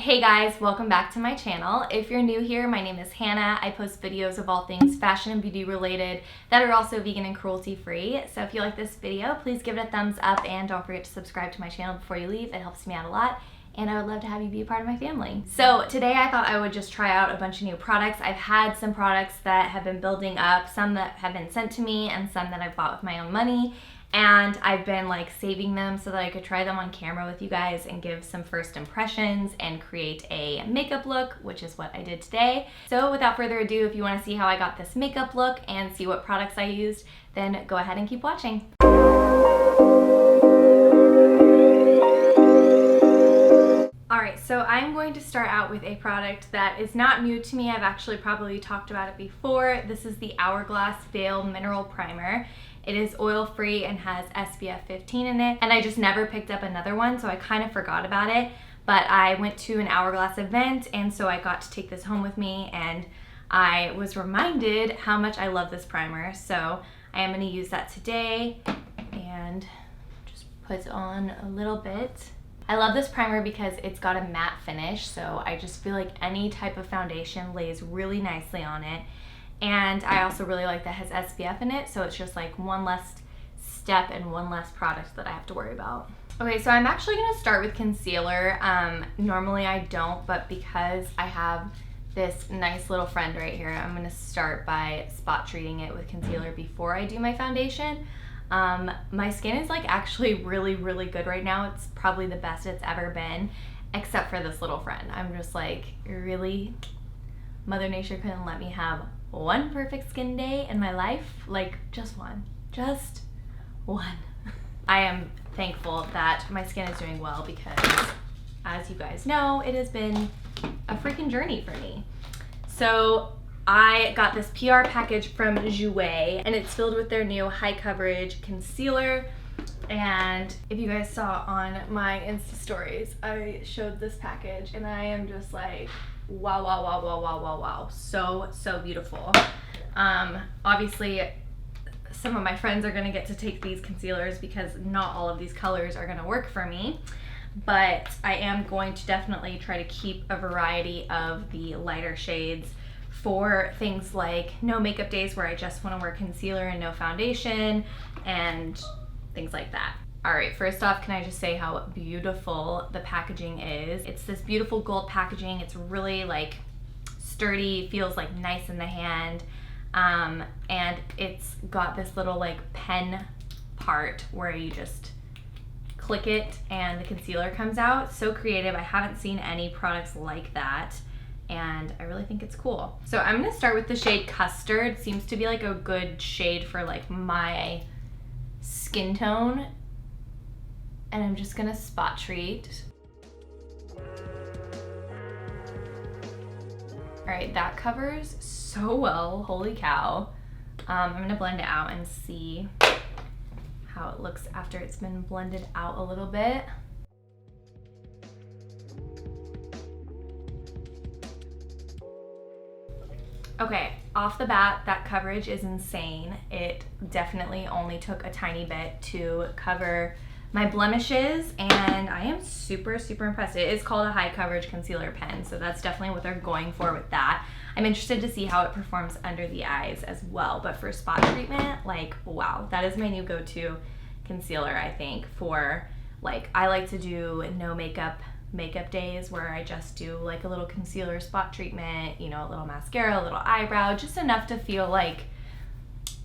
Hey guys, welcome back to my channel. If you're new here, my name is Hannah. I post videos of all things fashion and beauty related that are also vegan and cruelty free. So if you like this video, please give it a thumbs up and don't forget to subscribe to my channel before you leave. It helps me out a lot and I would love to have you be a part of my family. So today I thought I would just try out a bunch of new products. I've had some products that have been building up, some that have been sent to me and some that I've bought with my own money. And I've been like saving them so that I could try them on camera with you guys and give some first impressions and create a makeup look, which is what I did today. So without further ado, if you want to see how I got this makeup look and see what products I used, then go ahead and keep watching. Alright, so I'm going to start out with a product that is not new to me. I've actually probably talked about it before. This is the Hourglass Veil Mineral Primer. It is oil-free and has SPF 15 in it, and I just never picked up another one, so I kind of forgot about it. But I went to an Hourglass event, and so I got to take this home with me, and I was reminded how much I love this primer. So I am going to use that today and just put on a little bit. I love this primer because it's got a matte finish, so I just feel like any type of foundation lays really nicely on it. And I also really like that it has SPF in it, so it's just like one less step and one less product that I have to worry about. Okay, so I'm actually gonna start with concealer. Normally I don't, but because I have this nice little friend right here, I'm gonna start by spot treating it with concealer before I do my foundation. My skin is like actually really good right now. It's probably the best it's ever been, except for this little friend. I'm just like, really? Mother Nature couldn't let me have one perfect skin day in my life? Like, just one. Just one. I am thankful that my skin is doing well because, as you guys know, it has been a freaking journey for me. So I got this PR package from Jouer, and it's filled with their new high coverage concealer. And if you guys saw on my Insta stories, I showed this package and I am just like, wow, wow, wow, wow, wow, wow, wow. So beautiful. Obviously, some of my friends are gonna get to take these concealers because not all of these colors are gonna work for me. But I am going to definitely try to keep a variety of the lighter shades for things like no makeup days where I just wanna wear concealer and no foundation and things like that. All right, first off, can I just say how beautiful the packaging is? It's this beautiful gold packaging. It's really like sturdy, feels like nice in the hand. And it's got this little like pen part where you just click it and the concealer comes out. So creative. I haven't seen any products like that, and I really think it's cool. So I'm gonna start with the shade Custard. Seems to be like a good shade for like my skin tone. And I'm just gonna spot treat. All right, that covers so well, holy cow. I'm gonna blend it out and see how it looks after it's been blended out a little bit. Okay, off the bat, that coverage is insane. It definitely only took a tiny bit to cover my blemishes, and I am super impressed. It is called a high coverage concealer pen, so that's definitely what they're going for with that. I'm interested to see how it performs under the eyes as well, but for spot treatment, like, wow, that is my new go-to concealer, I think, for like, I like to do no makeup days where I just do like a little concealer spot treatment, you know, a little mascara, a little eyebrow, just enough to feel like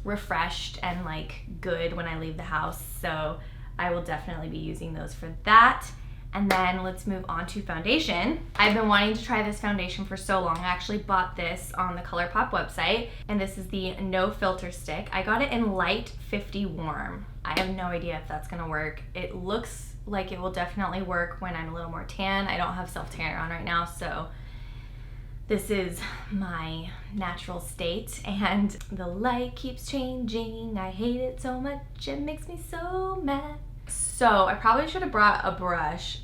refreshed and like good when I leave the house. So I will definitely be using those for that. And then let's move on to foundation. I've been wanting to try this foundation for so long. I actually bought this on the ColourPop website, and this is the No Filter Stick. I got it in light 50 warm. I have no idea if that's gonna work. It looks like it will definitely work when I'm a little more tan. I don't have self-tanner on right now, so this is my natural state, and the light keeps changing. I hate it so much, it makes me so mad. So I probably should have brought a brush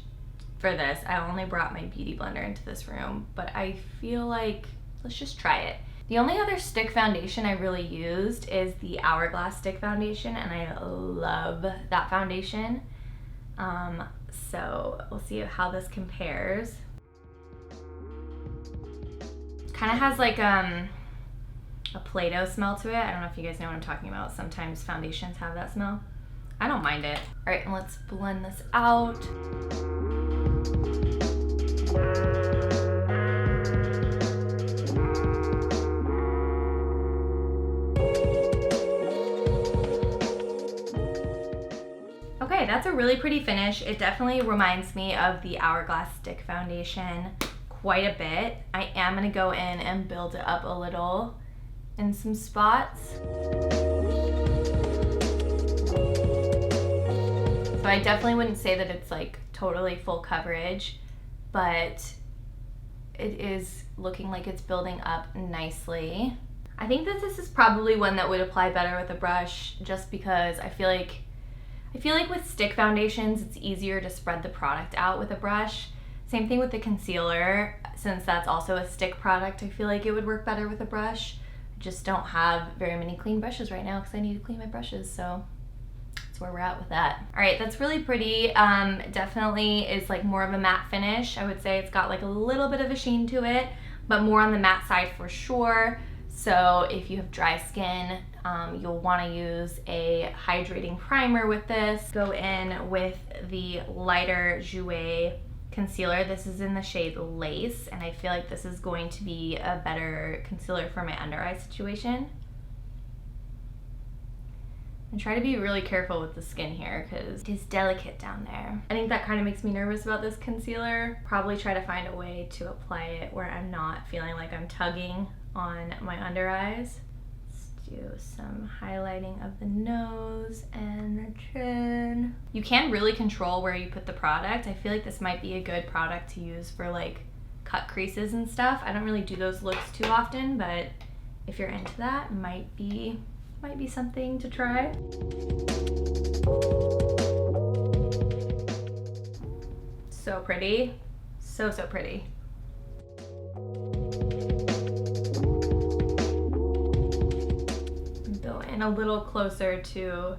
for this. I only brought my beauty blender into this room, but I feel like, let's just try it. The only other stick foundation I really used is the Hourglass stick foundation, and I love that foundation. So we'll see how this compares. kind of has like a Play-Doh smell to it. I don't know if you guys know what I'm talking about. Sometimes foundations have that smell. I don't mind it. All right, and let's blend this out. Okay, that's a really pretty finish. It definitely reminds me of the Hourglass Stick Foundation quite a bit. I am gonna go in and build it up a little in some spots. So I definitely wouldn't say that it's like totally full coverage, but it is looking like it's building up nicely. I think that this is probably one that would apply better with a brush, just because I feel like with stick foundations, it's easier to spread the product out with a brush. Same thing with the concealer, since that's also a stick product, I feel like it would work better with a brush. I just don't have very many clean brushes right now because I need to clean my brushes, so that's where we're at with that. All right, that's really pretty. Definitely is like more of a matte finish. I would say it's got like a little bit of a sheen to it, but more on the matte side for sure. So if you have dry skin, you'll want to use a hydrating primer with this. Go in with the lighter Jouer concealer. This is in the shade Lace, and I feel like this is going to be a better concealer for my under eye situation. And try to be really careful with the skin here because it is delicate down there. I think that kind of makes me nervous about this concealer. Probably try to find a way to apply it where I'm not feeling like I'm tugging on my under eyes. Let's do some highlighting of the nose and the chin. You can really control where you put the product. I feel like this might be a good product to use for like cut creases and stuff. I don't really do those looks too often, but if you're into that, it might be something to try. So pretty, so pretty. Go in a little closer to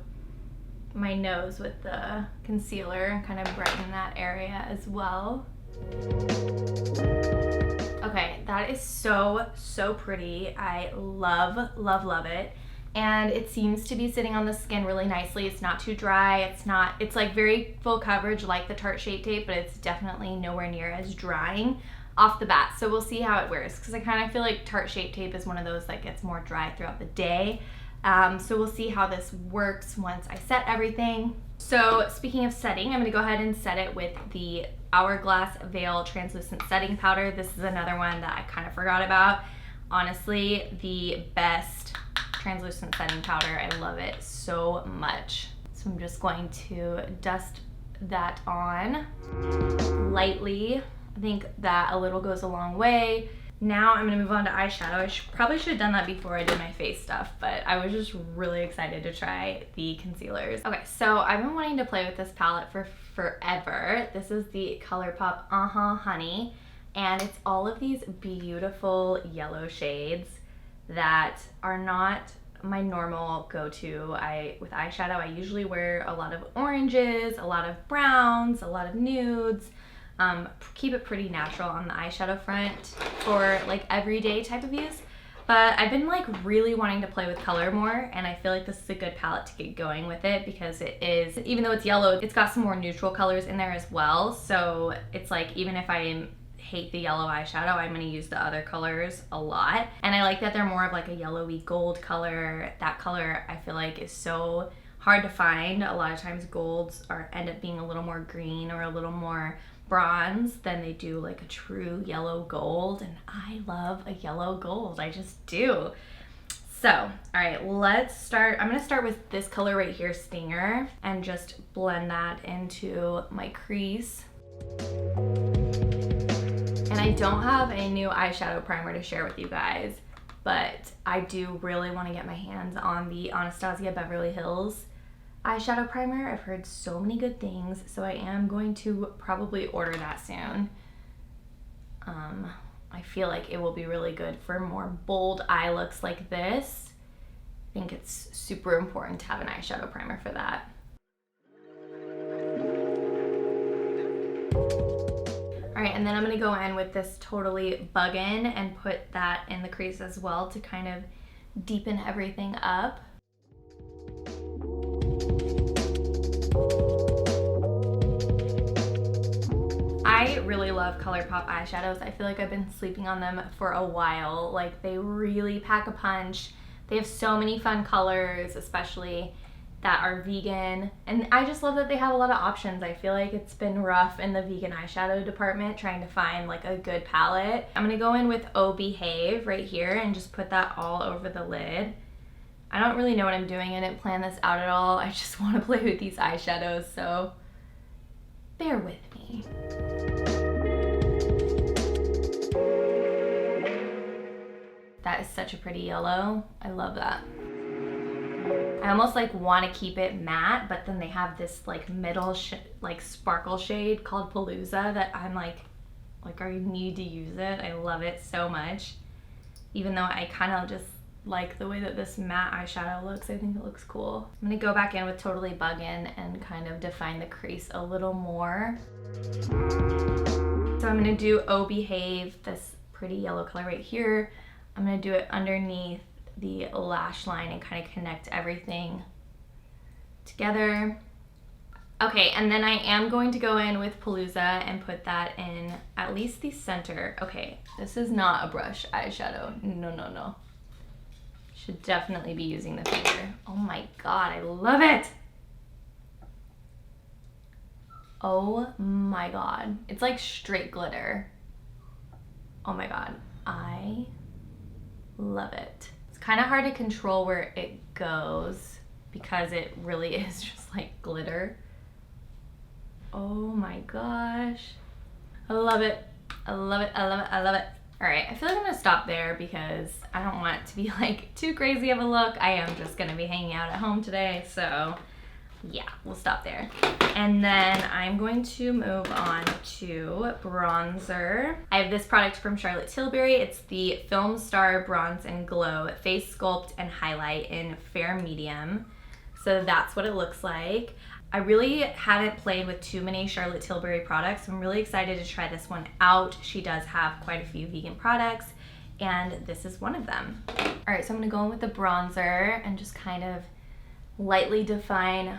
my nose with the concealer and kind of brighten that area as well. Okay, that is so pretty. I love it. And it seems to be sitting on the skin really nicely. It's not too dry. It's like very full coverage like the Tarte Shape Tape, but it's definitely nowhere near as drying off the bat. So we'll see how it wears, because I kind of feel like Tarte Shape Tape is one of those that gets more dry throughout the day. So we'll see how this works once I set everything. So speaking of setting, I'm gonna go ahead and set it with the Hourglass Veil Translucent Setting Powder. This is another one that I kind of forgot about. Honestly, the best translucent setting powder. I love it so much. So I'm just going to dust that on lightly. I think that a little goes a long way. Now I'm gonna move on to eyeshadow. I probably should have done that before I did my face stuff, but I was just really excited to try the concealers. Okay, so I've been wanting to play with this palette for forever. This is the ColourPop Honey, and it's all of these beautiful yellow shades that are not my normal go-to. With eyeshadow, I usually wear a lot of oranges, a lot of browns, a lot of nudes. Keep it pretty natural on the eyeshadow front for like everyday type of use. But I've been like really wanting to play with color more, and I feel like this is a good palette to get going with it because it is, even though it's yellow, it's got some more neutral colors in there as well. So it's like, even if I hate the yellow eyeshadow, I'm going to use the other colors a lot. And I like that they're more of like a yellowy gold color. That color I feel like is so hard to find. A lot of times golds end up being a little more green or a little more bronze than they do like a true yellow gold, and I love a yellow gold. I just do. So, all right, let's start. I'm gonna start with this color right here, Stinger, and just blend that into my crease. And I don't have a new eyeshadow primer to share with you guys, but I do really want to get my hands on the Anastasia Beverly Hills eyeshadow primer. I've heard so many good things, so I am going to probably order that soon. I feel like it will be really good for more bold eye looks like this. I think it's super important to have an eyeshadow primer for that. All right, right, and then I'm gonna go in with this Totally Buggin' and put that in the crease as well to kind of deepen everything up. I really love ColourPop eyeshadows. I feel like I've been sleeping on them for a while. Like, they really pack a punch. They have so many fun colors, especially that are vegan. And I just love that they have a lot of options. I feel like it's been rough in the vegan eyeshadow department trying to find like a good palette. I'm gonna go in with Oh Behave right here and just put that all over the lid. I don't really know what I'm doing. I didn't plan this out at all. I just want to play with these eyeshadows, so bear with me. That is such a pretty yellow. I love that. I almost like want to keep it matte, but then they have this like middle like sparkle shade called Palooza that I'm like I need to use it. I love it so much. Even though I kind of just like the way that this matte eyeshadow looks, I think it looks cool. I'm gonna go back in with Totally Buggin' and kind of define the crease a little more. So I'm gonna do Oh Behave, this pretty yellow color right here. I'm gonna do it underneath the lash line and kind of connect everything together. Okay, and then I am going to go in with Palooza and put that in at least the center. Okay, this is not a brush eyeshadow. No, no, no. Should definitely be using the finger. Oh my God, I love it. Oh my God. It's like straight glitter. Oh my God, I love it. It's kind of hard to control where it goes because it really is just like glitter. Oh my gosh. I love it. I love it. I love it. I love it. All right, I feel like I'm gonna stop there because I don't want it to be like too crazy of a look. I am just gonna be hanging out at home today, so yeah, we'll stop there. And then I'm going to move on to bronzer. I have this product from Charlotte Tilbury. It's the Film Star Bronze and Glow Face Sculpt and Highlight in Fair Medium. So that's what it looks like. I really haven't played with too many Charlotte Tilbury products. I'm really excited to try this one out. She does have quite a few vegan products, and this is one of them. All right, so I'm gonna go in with the bronzer and just kind of lightly define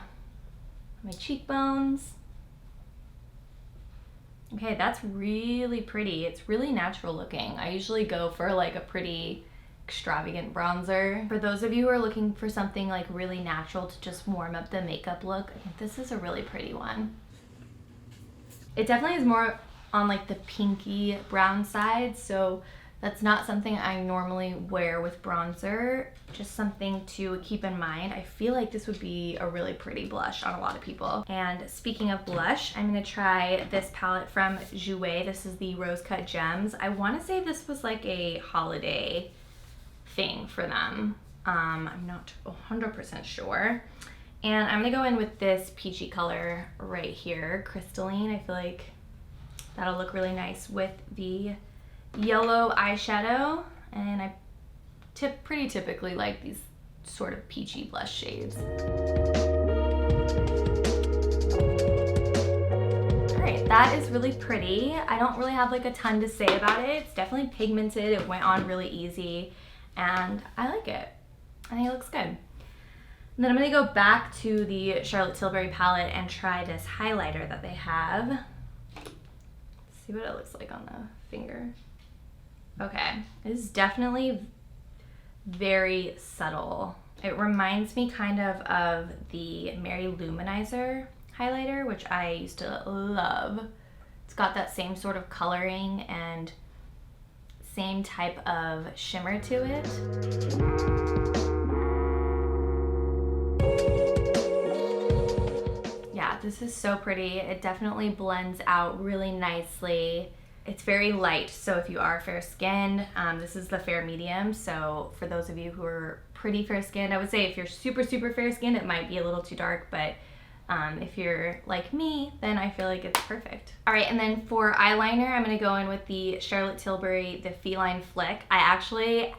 my cheekbones. Okay, that's really pretty. It's really natural looking. I usually go for like a pretty extravagant bronzer. For those of you who are looking for something like really natural to just warm up the makeup look, I think this is a really pretty one. It definitely is more on like the pinky brown side, so that's not something I normally wear with bronzer, just something to keep in mind. I feel like this would be a really pretty blush on a lot of people. And speaking of blush, I'm gonna try this palette from Jouer. This is the Rose Cut Gems. I wanna say this was like a holiday thing for them. I'm not 100% sure. And I'm gonna go in with this peachy color right here, Crystalline. I feel like that'll look really nice with the yellow eyeshadow. And I pretty typically like these sort of peachy blush shades. All right, that is really pretty. I don't really have like a ton to say about it. It's definitely pigmented. It went on really easy, and I like it. I think it looks good. And then I'm gonna go back to the Charlotte Tilbury palette and try this highlighter that they have. Let's see what it looks like on the finger. Okay, it is definitely very subtle. It reminds me kind of the Mary Luminizer highlighter, which I used to love. It's got that same sort of coloring and same type of shimmer to it. Yeah, this is so pretty. It definitely blends out really nicely. It's very light, so if you are fair-skinned, this is the fair medium, so for those of you who are pretty fair-skinned, I would say if you're super, super fair-skinned, it might be a little too dark, but if you're like me, then I feel like it's perfect. All right, and then for eyeliner, I'm gonna go in with the Charlotte Tilbury, the Feline Flick. I actually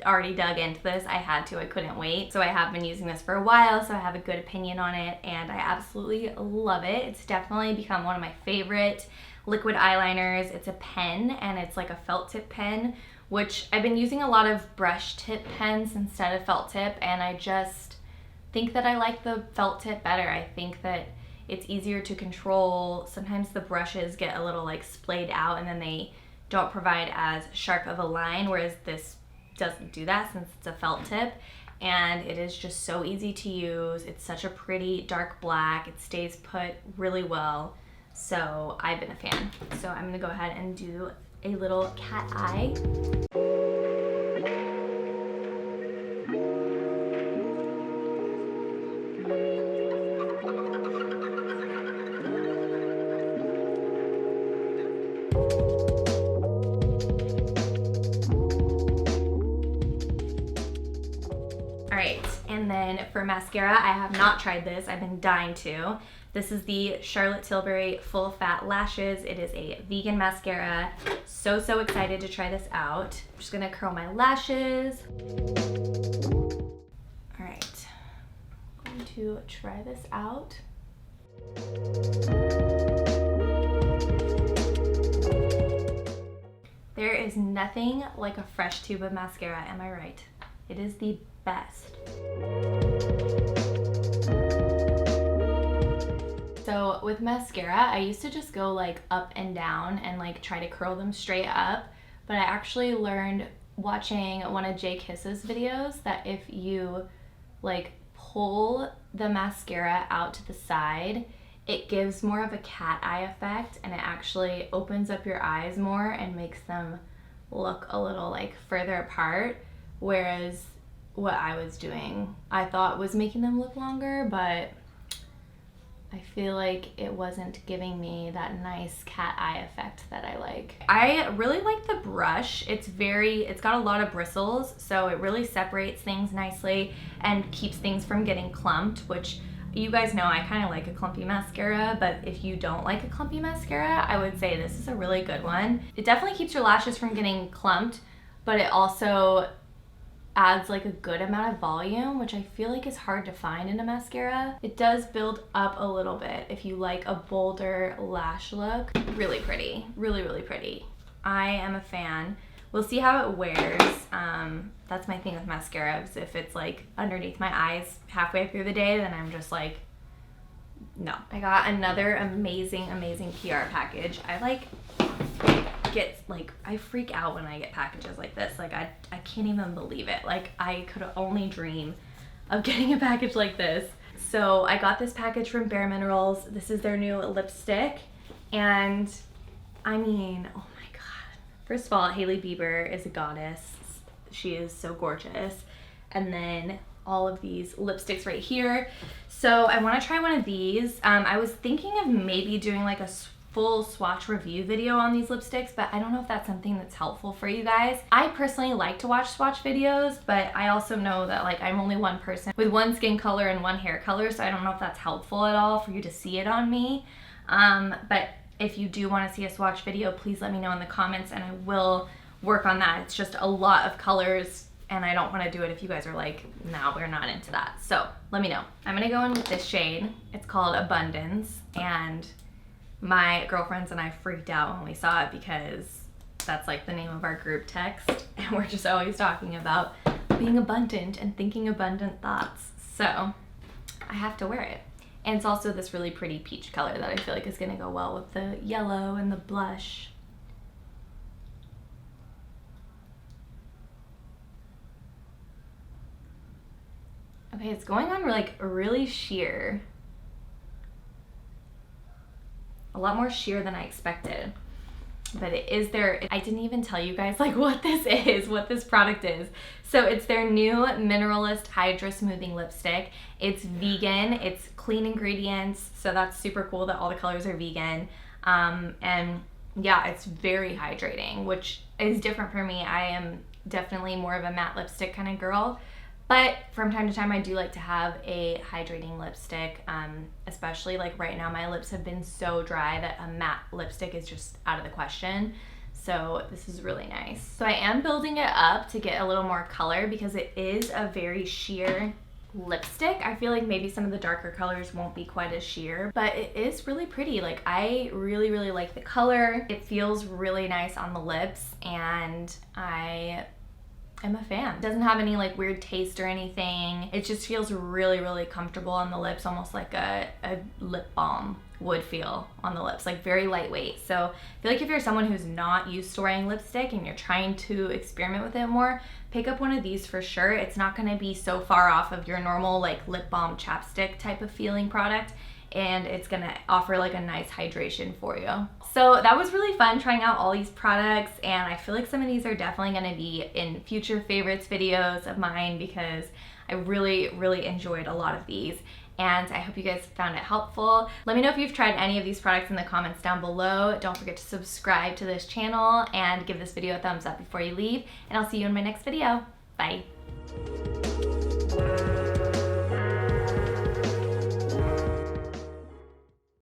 already dug into this. I had to, I couldn't wait. So I have been using this for a while, so I have a good opinion on it, and I absolutely love it. It's definitely become one of my favorite liquid eyeliners. It's a pen, and it's like a felt tip pen, which I've been using a lot of brush tip pens instead of felt tip, and I just think that I like the felt tip better. I think that it's easier to control. Sometimes the brushes get a little like splayed out and then they don't provide as sharp of a line, whereas this doesn't do that since it's a felt tip. And it is just so easy to use. It's such a pretty dark black. It stays put really well. So I've been a fan. So I'm gonna go ahead and do a little cat eye. Alright, and then for mascara, I have not tried this. I've been dying to. This is the Charlotte Tilbury Full Fat Lashes. It is a vegan mascara. So excited to try this out. I'm just gonna curl my lashes. Alright, I'm going to try this out. There is nothing like a fresh tube of mascara, am I right? It is the best. So with mascara, I used to just go like up and down and like try to curl them straight up, but I actually learned watching one of Jay Kiss's videos that if you like pull the mascara out to the side, it gives more of a cat eye effect, and it actually opens up your eyes more and makes them look a little like further apart, whereas what I was doing I thought was making them look longer, but I feel like it wasn't giving me that nice cat eye effect that I like. I really like the brush. It's got a lot of bristles, so it really separates things nicely and keeps things from getting clumped, which you guys know I kind of like a clumpy mascara, but if you don't like a clumpy mascara, I would say this is a really good one. It definitely keeps your lashes from getting clumped, but it also adds like a good amount of volume, which I feel like is hard to find in a mascara. It does build up a little bit if you like a bolder lash look. Really pretty, really pretty. I am a fan. We'll see how it wears. That's my thing with mascara, is if it's like underneath my eyes halfway through the day, then I'm just like, no. I got another amazing PR package. I freak out when I get packages like this. Like I can't even believe it. Like I could only dream of getting a package like this. So I got this package from Bare Minerals. This is their new lipstick, and I mean, oh my god. First of all, Hailey Bieber is a goddess. She is so gorgeous. And then all of these lipsticks right here. So I want to try one of these. I was thinking of maybe doing like a full swatch review video on these lipsticks, but I don't know if that's something that's helpful for you guys. I personally like to watch swatch videos, but I also know that like I'm only one person with one skin color and one hair color, so I don't know if that's helpful at all for you to see it on me. But if you do want to see a swatch video, please let me know in the comments and I will work on that. It's just a lot of colors and I don't want to do it if you guys are like, no, we're not into that. So let me know. I'm gonna go in with this shade. It's called Abundance, and my girlfriends and I freaked out when we saw it because that's like the name of our group text, and we're just always talking about being abundant and thinking abundant thoughts. So I have to wear it. And it's also this really pretty peach color that I feel like is gonna go well with the yellow and the blush. Okay, it's going on like really sheer. A lot more sheer than I expected, but it is their, I didn't even tell you guys like what this is, what this product is. So it's their new Mineralist Hydra Smoothing Lipstick. It's vegan, it's clean ingredients, so that's super cool that all the colors are vegan. And yeah, it's very hydrating, which is different for me. I am definitely more of a matte lipstick kind of girl. But from time to time, I do like to have a hydrating lipstick, especially like right now, my lips have been so dry that a matte lipstick is just out of the question. So this is really nice. So I am building it up to get a little more color because it is a very sheer lipstick. I feel like maybe some of the darker colors won't be quite as sheer, but it is really pretty. Like, I really, really like the color. It feels really nice on the lips, and I'm a fan. It doesn't have any like weird taste or anything. It just feels really, really comfortable on the lips, almost like a lip balm would feel on the lips, like very lightweight. So I feel like if you're someone who's not used to wearing lipstick and you're trying to experiment with it more, pick up one of these for sure. It's not gonna be so far off of your normal like lip balm chapstick type of feeling product, and it's gonna offer like a nice hydration for you. So that was really fun trying out all these products, and I feel like some of these are definitely gonna be in future favorites videos of mine because I really, really enjoyed a lot of these. And I hope you guys found it helpful. Let me know if you've tried any of these products in the comments down below. Don't forget to subscribe to this channel and give this video a thumbs up before you leave. And I'll see you in my next video. Bye.